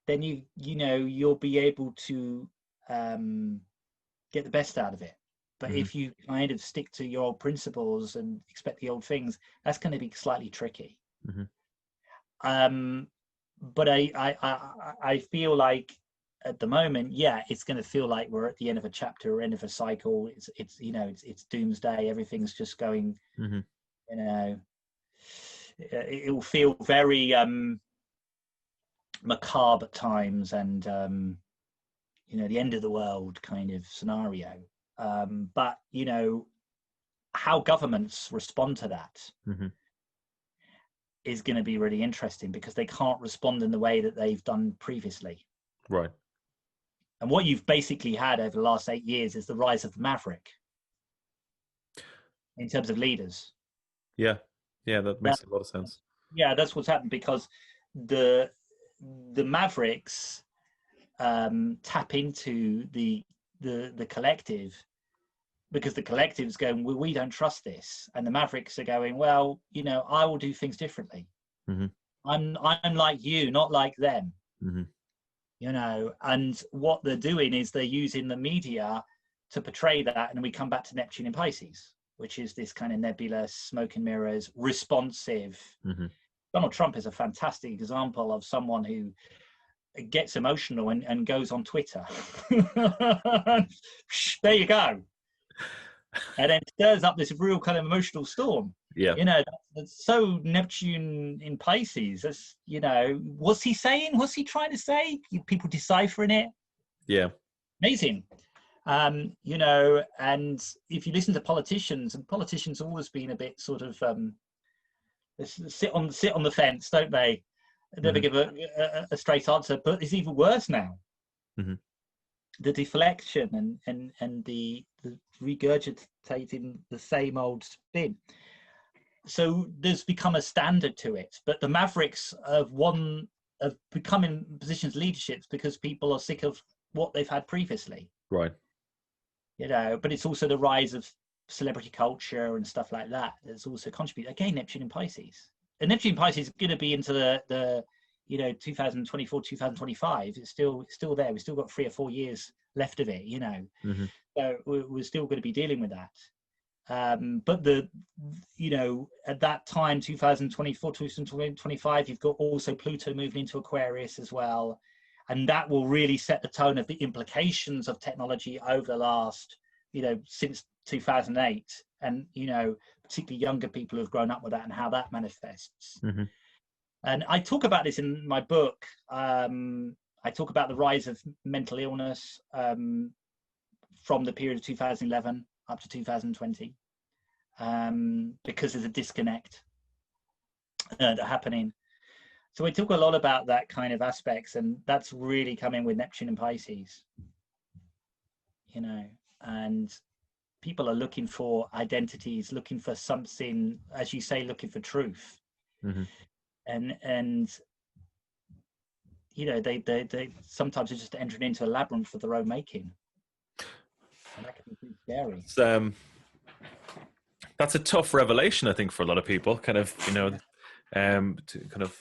then you'll be able to get the best out of it. But if you kind of stick to your old principles and expect the old things, that's going to be slightly tricky. But I feel like at the moment, it's going to feel like we're at the end of a chapter or end of a cycle. It's doomsday. Everything's just going You know, it will feel very macabre at times, and you know, the end of the world kind of scenario. But you know, how governments respond to that is going to be really interesting, because they can't respond in the way that they've done previously. Right. And what you've basically had over the last 8 years is the rise of the maverick in terms of leaders. Yeah, that makes a lot of sense. Yeah, that's what's happened, because the mavericks tap into the collective, because the collective's going, well, we don't trust this, and the mavericks are going, well, you know, I will do things differently. I'm like you, not like them. You know, and what they're doing is they're using the media to portray that, and we come back to Neptune in Pisces, which is this kind of nebulous, smoke and mirrors, responsive. Donald Trump is a fantastic example of someone who gets emotional and goes on Twitter. There you go. And then stirs up this real kind of emotional storm. Yeah. You know, that's so Neptune in Pisces. That's, you know, what's he saying? What's he trying to say? People deciphering it. Yeah. Amazing. You know, and if you listen to politicians, and politicians have always been a bit sort of sit on the fence, don't they? Never give a straight answer, but it's even worse now. The deflection and the regurgitating the same old spin. So there's become a standard to it, but the mavericks have become in positions of leaderships because people are sick of what they've had previously. Right. You know, but it's also the rise of celebrity culture and stuff like that that's also contributed. Again, Neptune in Pisces. And Neptune in Pisces is going to be into the you know, 2024, 2025. It's still there. We've still got 3 or 4 years left of it, you know. So we're still going to be dealing with that. But you know, at that time, 2024, 2025, you've got also Pluto moving into Aquarius as well. And that will really set the tone of the implications of technology over the last, you know, since 2008. And, you know, particularly younger people who have grown up with that and how that manifests. And I talk about this in my book. I talk about the rise of mental illness from the period of 2011 up to 2020, because there's a disconnect happening. So we talk a lot about that kind of aspects, and that's really coming with Neptune and Pisces, you know, and people are looking for identities, looking for something, as you say, looking for truth. And you know, they sometimes are just entering into a labyrinth of their own making, and that can be pretty scary. That's a tough revelation, I think, for a lot of people, kind of, you know, to kind of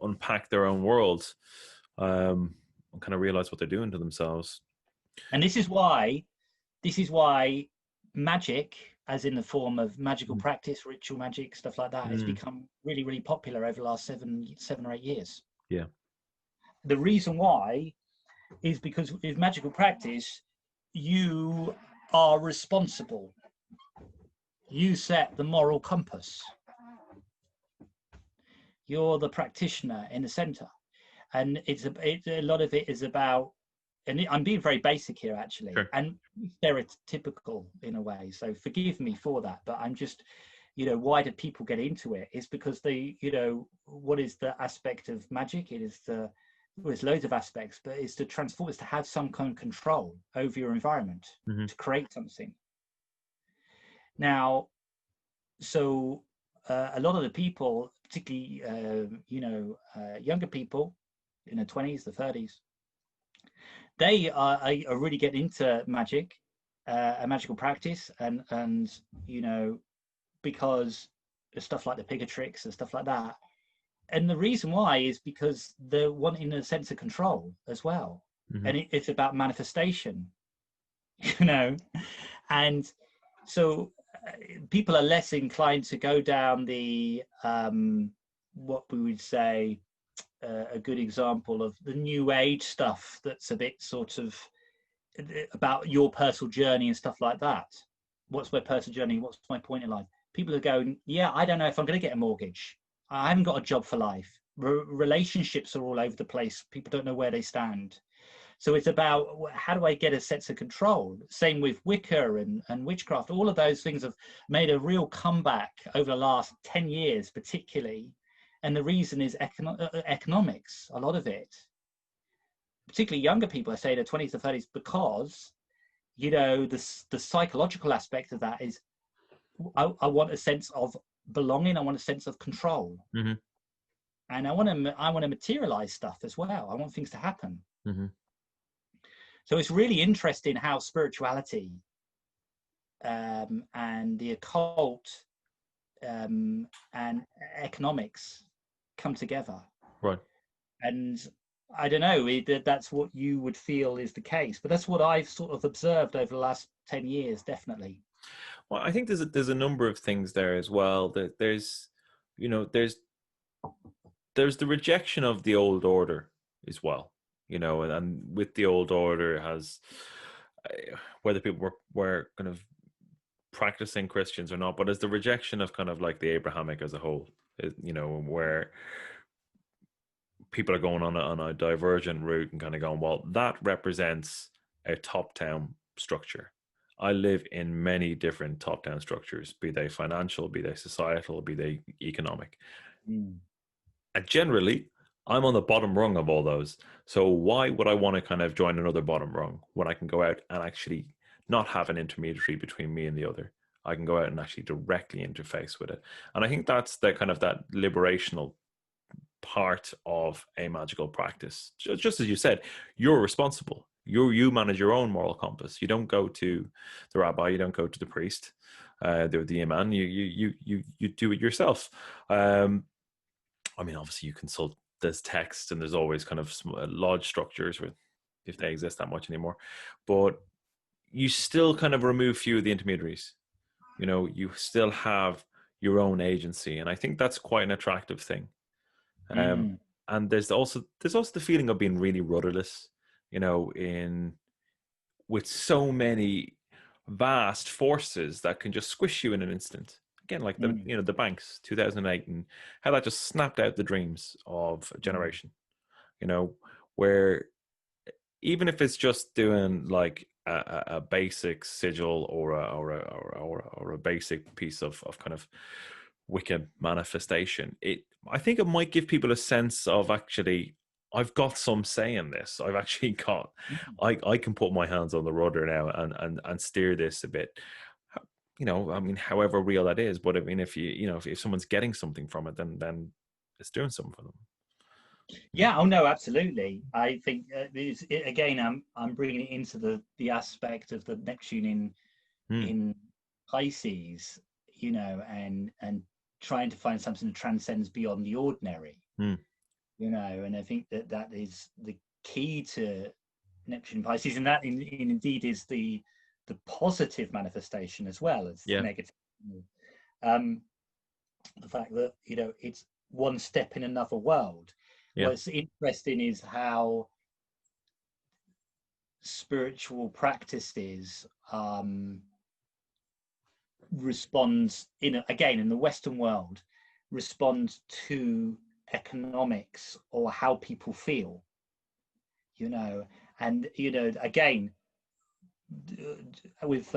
unpack their own world, and kind of realize what they're doing to themselves. And this is why magic, as in the form of magical practice, ritual magic, stuff like that, has become really, really popular over the last 7 or 8 years. Yeah. The reason why is because with magical practice, you are responsible. You set the moral compass. You're the practitioner in the center. And a lot of it is about, and I'm being very basic here, actually, and stereotypical in a way. So forgive me for that, but I'm just, you know, why do people get into it? It's because they, you know, what is the aspect of magic? It is there's loads of aspects, but it's to transform, it's to have some kind of control over your environment, to create something. Now, so a lot of the people, particularly, you know, younger people in the 20s, the 30s, they are really getting into magic, a magical practice, and you know, because of stuff like the Picatrix and stuff like that. And the reason why is because they're wanting a sense of control as well, and it's about manifestation, you know, and so people are less inclined to go down the what we would say. A good example of the new age stuff that's a bit sort of about your personal journey and stuff like that. What's my personal journey? What's my point in life? people are going, yeah, I don't know if I'm going to get a mortgage. I haven't got a job for life. Relationships are all over the place. People don't know where they stand. So it's about, how do I get a sense of control? Same with Wicca and witchcraft. All of those things have made a real comeback over the last 10 years, particularly. And the reason is economics, a lot of it. Particularly younger people, I say their 20s to 30s, because, the psychological aspect of that is, I want a sense of belonging. I want a sense of control. Mm-hmm. And I want to materialize stuff as well. I want things to happen. Mm-hmm. So it's really interesting how spirituality and the occult and economics come together. Right. And I don't know, that's what you would feel is the case, but that's what I've sort of observed over the last 10 years, definitely. Well, I think there's a number of things there as well. That there's the rejection of the old order as well. And with the old order has, whether people were kind of practicing Christians or not, but as the rejection of kind of like the Abrahamic as a whole, where people are going on a divergent route and kind of going, well, that represents a top-down structure. I live in many different top-down structures, be they financial, be they societal, be they economic. And generally, I'm on the bottom rung of all those. So why would I want to kind of join another bottom rung when I can go out and actually not have an intermediary between me and the other? I can go out and actually directly interface with it. And I think that's the kind of that liberational part of a magical practice. Just as you said, you're responsible. You manage your own moral compass. You don't go to the rabbi. You don't go to the priest, the imam. You do it yourself. I mean, obviously, you consult. There's text, and there's always kind of lodge structures, if they exist that much anymore. But you still kind of remove few of the intermediaries. You still have your own agency, and I think that's quite an attractive thing. And there's also the feeling of being really rudderless, with so many vast forces that can just squish you in an instant. Again, like the banks, 2008, and how that just snapped out the dreams of a generation. Where even if it's just doing like a basic sigil or a basic piece of kind of Wicca manifestation, I think it might give people a sense of, actually, I've got some say in this. I've actually got, I can put my hands on the rudder now and steer this a bit. I mean, however real that is, but I mean, if if someone's getting something from it, then it's doing something for them. Yeah. Oh no, absolutely. I think again, I'm bringing it into the aspect of the Neptune in Pisces, and trying to find something that transcends beyond the ordinary. And I think that is the key to Neptune Pisces, and that indeed is the positive manifestation as well as the negative. The fact that it's one step in another world. What's interesting is how spiritual practices responds in the Western world, respond to economics or how people feel, and again, with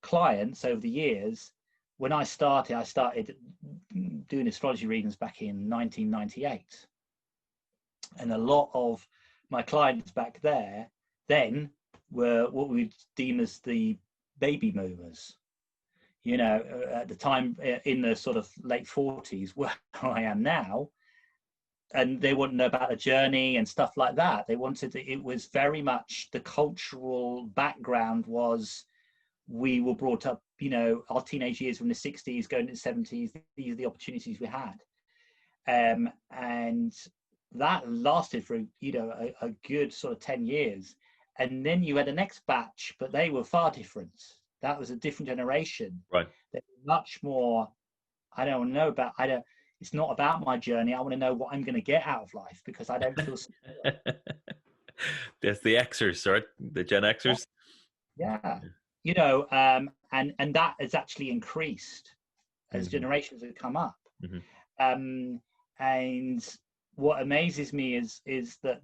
clients over the years. When I started doing astrology readings back in 1998, and a lot of my clients back then were what we'd deem as the baby boomers, at the time, in the sort of late 40s, where I am now. And they want to know about the journey and stuff like that. It was very much the cultural background was, we were brought up, our teenage years from the 60s going to the 70s, these are the opportunities we had. And that lasted for, a good sort of 10 years. And then you had the next batch, but they were far different. That was a different generation. Right. They're much more, it's not about my journey. I want to know what I'm going to get out of life, because I don't feel secure. There's the Xers, right? The Gen Xers. Yeah. And that has actually increased as generations have come up. Mm-hmm. And what amazes me is that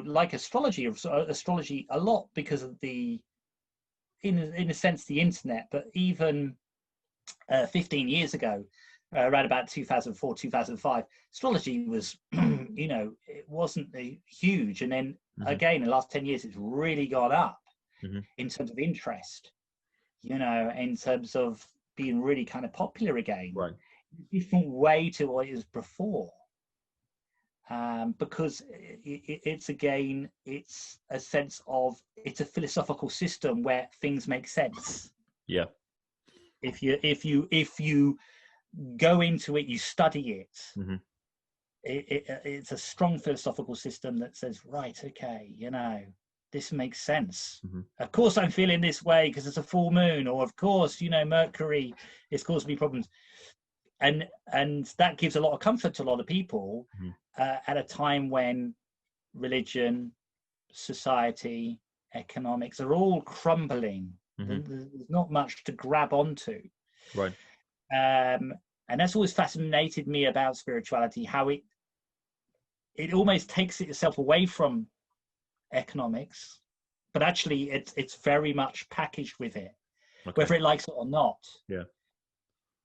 like astrology a lot, because of the, in a sense, the internet, but even 15 years ago, around about 2004, 2005, astrology was, it wasn't huge. And then again, in the last 10 years, it's really gone up in terms of interest, in terms of being really kind of popular again. Right. Different way to what it was before. Because it's a sense of, it's a philosophical system where things make sense. Yeah. If you go into it, you study it. It's a strong philosophical system that says, right, okay, this makes sense. Of course, I'm feeling this way because it's a full moon, or of course, Mercury is causing me problems. And that gives a lot of comfort to a lot of people at a time when religion, society, economics are all crumbling. There's not much to grab onto. Right. And that's always fascinated me about spirituality, how it almost takes itself away from economics, but actually it's very much packaged with it, whether it likes it or not. Yeah.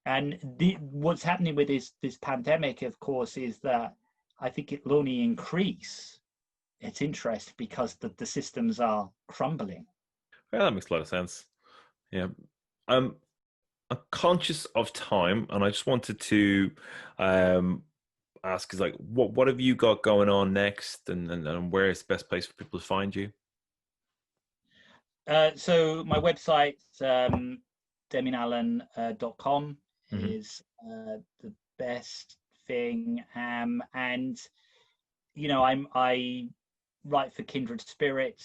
And what's happening with this pandemic, of course, is that I think it will only increase its interest because the systems are crumbling. Yeah, that makes a lot of sense. Yeah. I'm conscious of time, and I just wanted to ask, is like, what have you got going on next, and where is the best place for people to find you? So my website, demianallan.com, is the best thing. And I write for Kindred Spirit,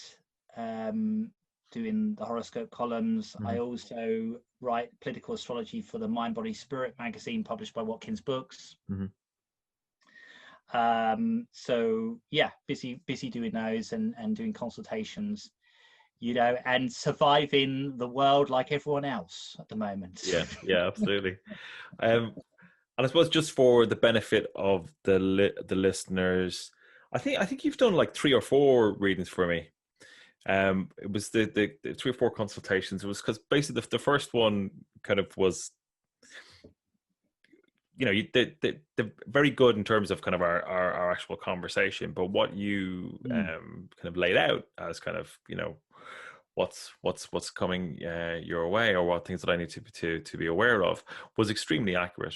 doing the horoscope columns. I also write political astrology for the Mind Body Spirit magazine, published by Watkins Books. So yeah, busy doing those and doing consultations, and surviving the world like everyone else at the moment. Yeah, absolutely. And I suppose, just for the benefit of the listeners, I think you've done like 3 or 4 readings for me. It was the 3 or 4 consultations. It was because basically the first one kind of was, they're very good in terms of kind of our actual conversation, but what you kind of laid out as kind of, what's coming your way, or what things that I need to be aware of, was extremely accurate,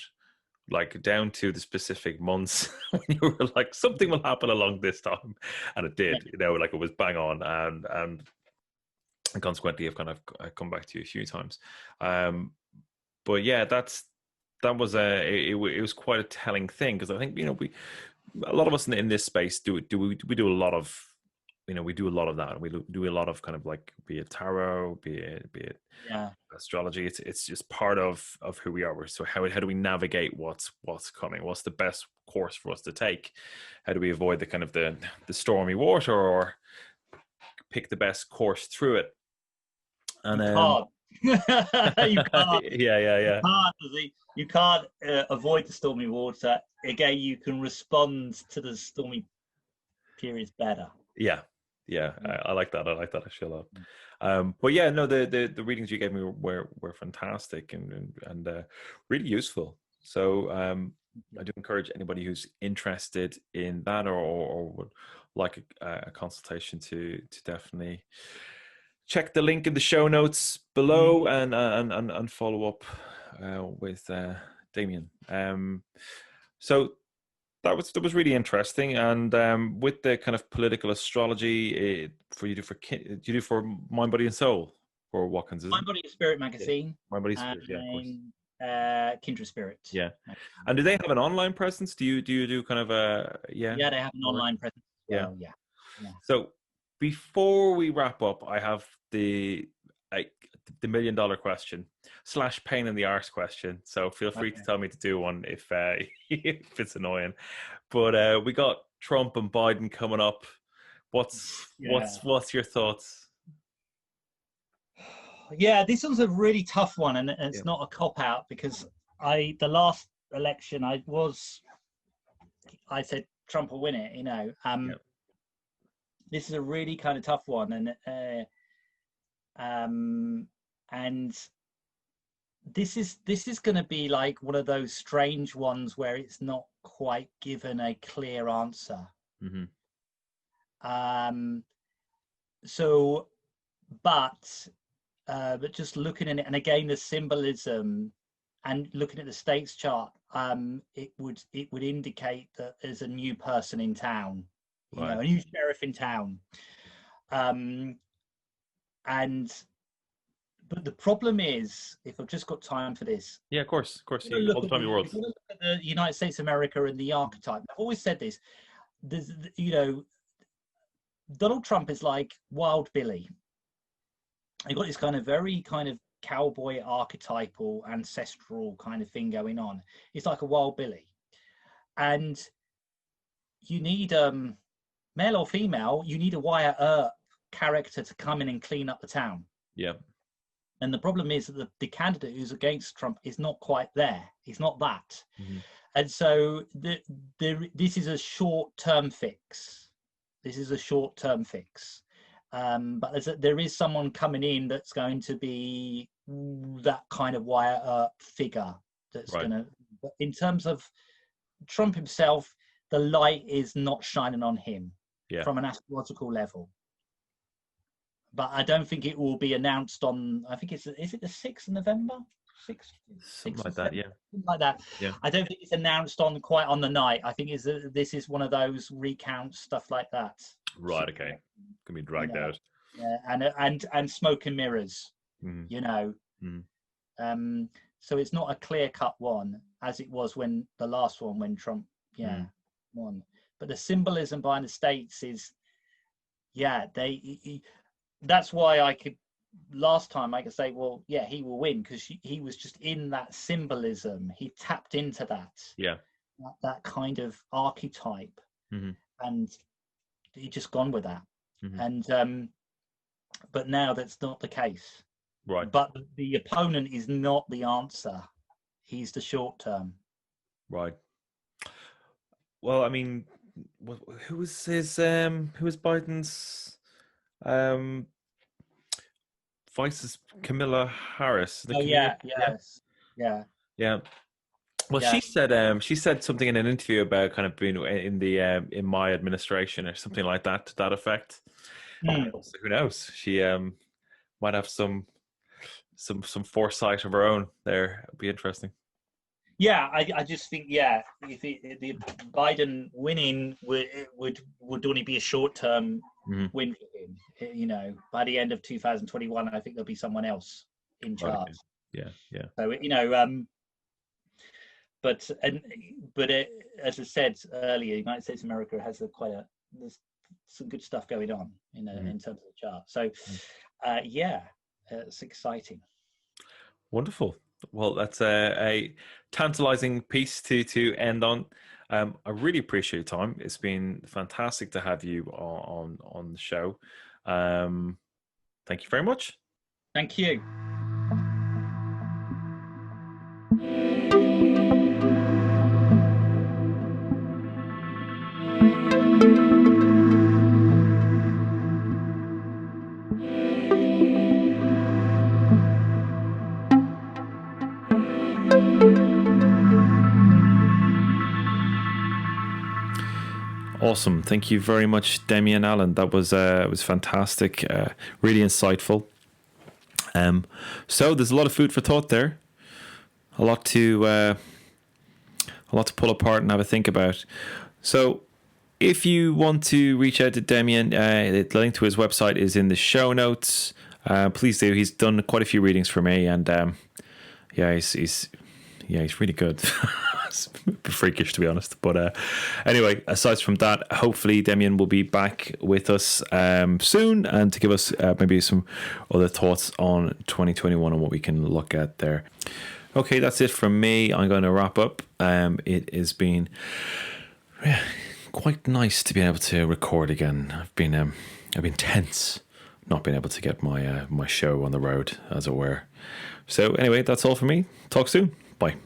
like down to the specific months when you were like, something will happen along this time, and it did. Like, it was bang on, and consequently I've kind of come back to you a few times. But yeah, that was it was quite a telling thing, because I think a lot of us in this space we do a lot of, we do a lot of that. We do a lot of kind of like, be it tarot, be it astrology. It's just part of who we are. So how do we navigate what's coming? What's the best course for us to take? How do we avoid the kind of the stormy water, or pick the best course through it? And you can't. Yeah. You can't avoid the stormy water. Again, you can respond to the stormy periods better. Yeah. I like that. I like that actually a lot. But yeah, no, the readings you gave me were fantastic and really useful. So I do encourage anybody who's interested in that, or would like a consultation, to definitely check the link in the show notes below and follow up with Demian. So that was really interesting. And with the kind of political astrology, do you do for Mind, Body and Soul, or Watkins? Mind, Body and Spirit magazine. Mind, Body and Spirit, yeah, of course. Kindred Spirit. Yeah. And do they have an online presence? Do you do kind of a Yeah, they have an online presence. Yeah. Yeah. So before we wrap up, I have the $1 million question / pain in the arse question. So feel free to tell me to do one if if it's annoying. But we got Trump and Biden coming up. What's your thoughts? Yeah, this one's a really tough one, and it's not a cop out, because the last election, I said Trump will win it. This is a really kind of tough one, and this is going to be like one of those strange ones where it's not quite given a clear answer. Mm-hmm. But just looking at it, and again the symbolism, and looking at the states chart, it would indicate that there's a new person in town, right. A new sheriff in town, But the problem is, if I've just got time for this. Yeah, of course. All the time in the world. If you look at the United States of America and the archetype, I've always said this, Donald Trump is like Wild Billy. You've got this kind of very kind of cowboy archetypal ancestral kind of thing going on. It's like a Wild Billy. And you need, male or female, you need a Wyatt Earp character to come in and clean up the town. Yeah. And the problem is that the candidate who's against Trump is not quite there. He's not that. Mm-hmm. And so this is a short-term fix. But there is someone coming in that's going to be that kind of Wyatt Earp figure. That's right. In terms of Trump himself, the light is not shining on him from an astrological level. But I don't think it will be announced on, I think is it the 6th of November? Something like that, yeah. Something like that. Yeah. I don't think it's announced quite on the night. I think this is one of those recounts, stuff like that. Right, okay. Can be dragged out. Yeah, and smoke and mirrors, So it's not a clear-cut one, as it was when the last one, when Trump, won. But the symbolism behind the states is, that's why last time I could say, well, yeah, he will win, because he was just in that symbolism. He tapped into that. Yeah. That kind of archetype. Mm-hmm. And he just gone with that. Mm-hmm. And, but now that's not the case. Right. But the opponent is not the answer. He's the short term. Right. Well, I mean, who was Biden's Vice's Camilla Harris? Yes. Yeah. Well, she said something in an interview about kind of being in my administration or something like that, to that effect. So who knows? She might have some foresight of her own there. It'd be interesting. Yeah, I just think if the Biden winning would only be a short term win for him. By the end of 2021, I think there'll be someone else in charge. Yeah. So but as I said earlier, the United States of America has there's some good stuff going on in terms of the chart. So it's exciting. Wonderful. Well, that's a tantalizing piece to end on. I really appreciate your time. It's been fantastic to have you on the show. Thank you very much. Thank you. Awesome. Thank you very much, Demian Allan. That was fantastic, really insightful. So there's a lot of food for thought there, a lot to pull apart and have a think about. So if you want to reach out to Demian, the link to his website is in the show notes. Please do. He's done quite a few readings for me, and he's really good. It's a bit freakish, to be honest. But anyway, aside from that, hopefully Demian will be back with us soon, and to give us maybe some other thoughts on 2021 and what we can look at there. Okay, that's it from me. I'm going to wrap up. It has been quite nice to be able to record again. I've been tense not being able to get my show on the road, as it were. So anyway, that's all from me. Talk soon. Bye.